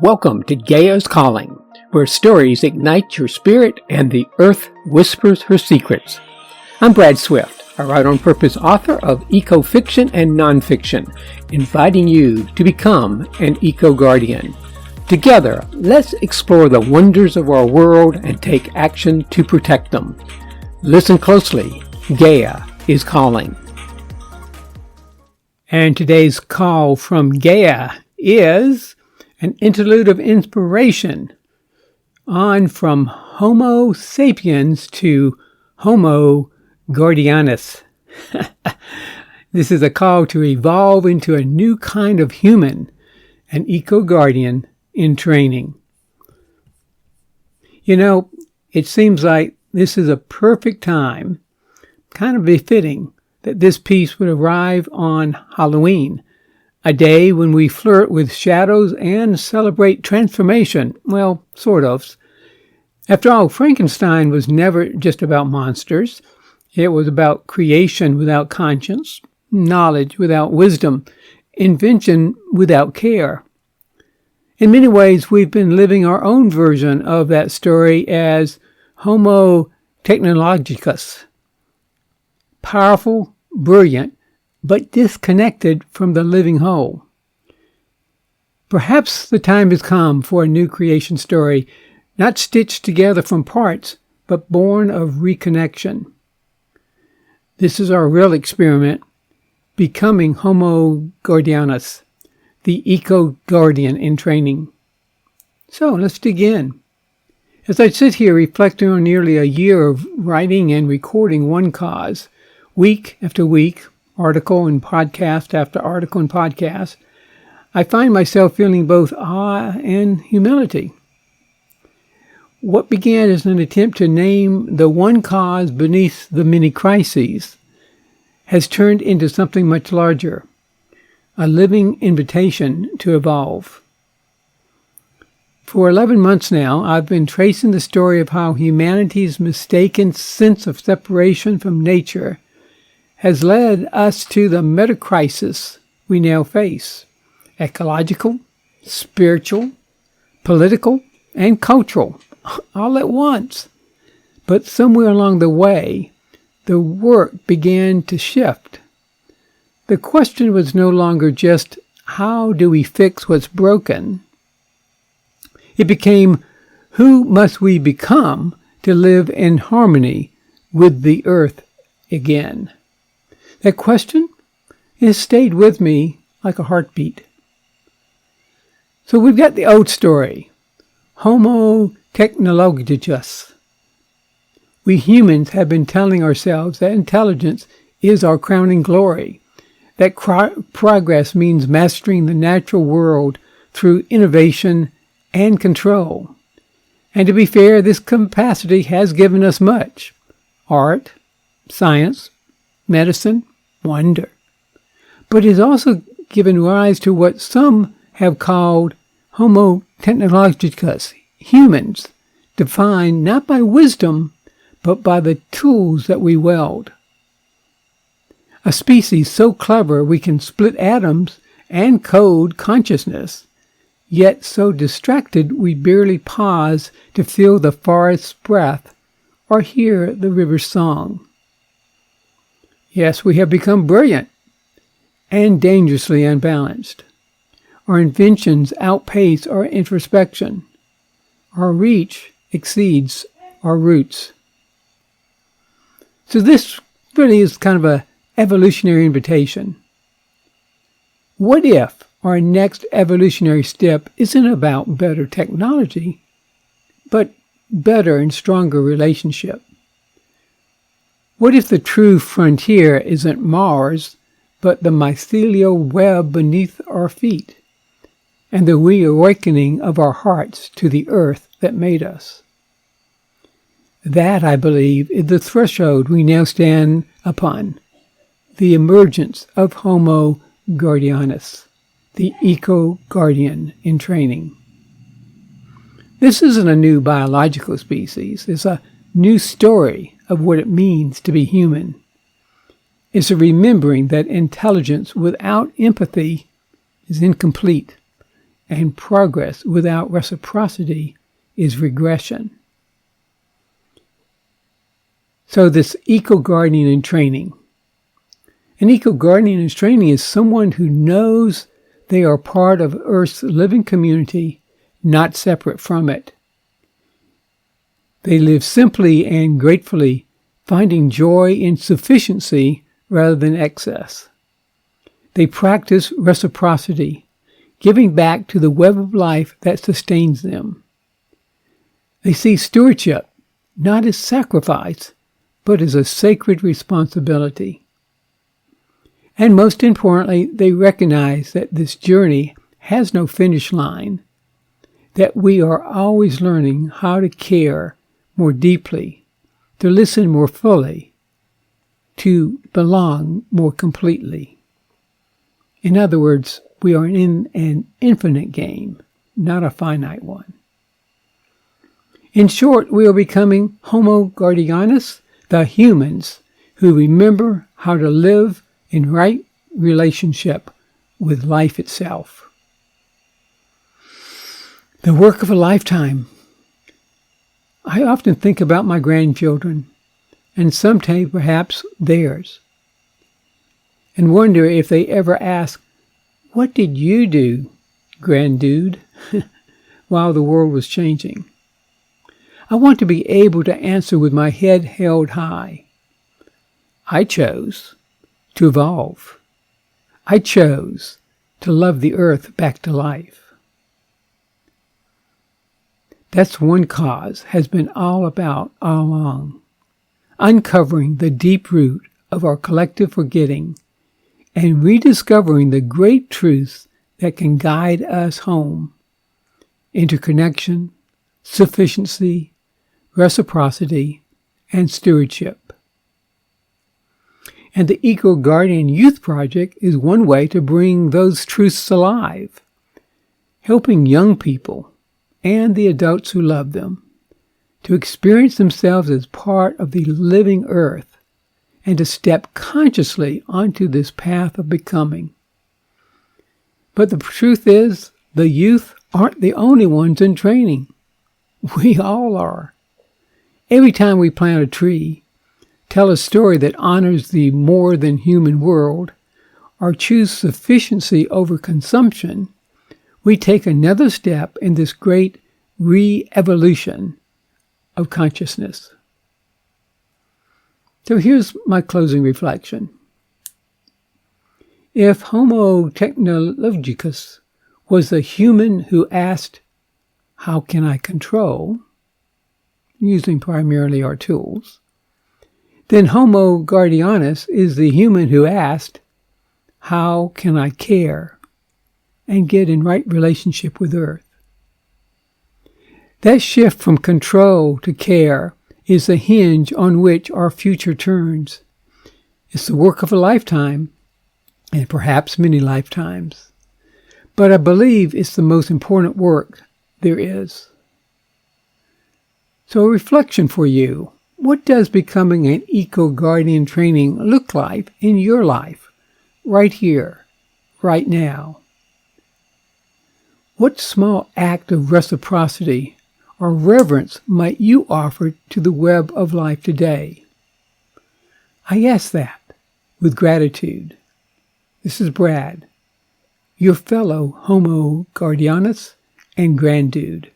Welcome to Gaia's Calling, where stories ignite your spirit and the earth whispers her secrets. I'm Brad Swift, a write-on-purpose author of eco-fiction and non-fiction, inviting you to become an eco-guardian. Together, let's explore the wonders of our world and take action to protect them. Listen closely. Gaia is calling. And today's call from Gaia is an interlude of inspiration on from Homo sapiens to Homo guardianis. This is a call to evolve into a new kind of human, an eco-guardian in training. You know, it seems like this is a perfect time, kind of befitting, that this piece would arrive on Halloween, a day when we flirt with shadows and celebrate transformation. Well, sort of. After all, Frankenstein was never just about monsters. It was about creation without conscience, knowledge without wisdom, invention without care. In many ways, we've been living our own version of that story as Homo technologicus. Powerful, brilliant, but disconnected from the living whole. Perhaps the time has come for a new creation story, not stitched together from parts, but born of reconnection. This is our real experiment, becoming Homo guardianis, the eco-guardian in training. So let's dig in. As I sit here reflecting on nearly a year of writing and recording one cause, week after week, article and podcast after article and podcast, I find myself feeling both awe and humility. What began as an attempt to name the one cause beneath the many crises has turned into something much larger, a living invitation to evolve. For 11 months now, I've been tracing the story of how humanity's mistaken sense of separation from nature has led us to the meta-crisis we now face: ecological, spiritual, political, and cultural, all at once. But somewhere along the way, the work began to shift. The question was no longer just, how do we fix what's broken? It became, who must we become to live in harmony with the earth again? That question has stayed with me like a heartbeat. So we've got the old story, Homo technologicus. We humans have been telling ourselves that intelligence is our crowning glory, that progress means mastering the natural world through innovation and control. And to be fair, this capacity has given us much: art, science, medicine, wonder. But it has also given rise to what some have called Homo technologicus, humans, defined not by wisdom, but by the tools that we wield. A species so clever we can split atoms and code consciousness, yet so distracted we barely pause to feel the forest's breath or hear the river's song. Yes, we have become brilliant and dangerously unbalanced. Our inventions outpace our introspection. Our reach exceeds our roots. So this really is kind of an evolutionary invitation. What if our next evolutionary step isn't about better technology, but better and stronger relationship? What if the true frontier isn't Mars, but the mycelial web beneath our feet, and the reawakening of our hearts to the earth that made us? That, I believe, is the threshold we now stand upon, the emergence of Homo guardianis, the eco-guardian in training. This isn't a new biological species. It's a new story of what it means to be human. It's a remembering that intelligence without empathy is incomplete, and progress without reciprocity is regression. So this eco-guardian in training. An eco-guardian in training is someone who knows they are part of Earth's living community, not separate from it. They live simply and gratefully, finding joy in sufficiency rather than excess. They practice reciprocity, giving back to the web of life that sustains them. They see stewardship not as sacrifice, but as a sacred responsibility. And most importantly, they recognize that this journey has no finish line, that we are always learning how to care more deeply, to listen more fully, to belong more completely. In other words, we are in an infinite game, not a finite one. In short, we are becoming Homo guardianis, the humans who remember how to live in right relationship with life itself. The work of a lifetime. I often think about my grandchildren, and someday perhaps theirs, and wonder if they ever ask, "What did you do, granddude?" while the world was changing. I want to be able to answer with my head held high. I chose to evolve. I chose to love the earth back to life. That's one cause has been all about all along, uncovering the deep root of our collective forgetting and rediscovering the great truths that can guide us home: interconnection, sufficiency, reciprocity, and stewardship. And the Eco Guardian Youth Project is one way to bring those truths alive, helping young people and the adults who love them to experience themselves as part of the living earth and to step consciously onto this path of becoming. But the truth is, the youth aren't the only ones in training. We all are. Every time we plant a tree, tell a story that honors the more than human world, or choose sufficiency over consumption, we take another step in this great re-evolution of consciousness. So here's my closing reflection. If Homo technologicus was the human who asked, "How can I control?" using primarily our tools, then Homo guardianis is the human who asked, "How can I care?" and get in right relationship with Earth. That shift from control to care is the hinge on which our future turns. It's the work of a lifetime, and perhaps many lifetimes. But I believe it's the most important work there is. So a reflection for you. What does becoming an eco-guardian training look like in your life, right here, right now? What small act of reciprocity or reverence might you offer to the web of life today? I ask that with gratitude. This is Brad, your fellow Homo guardianis and granddude.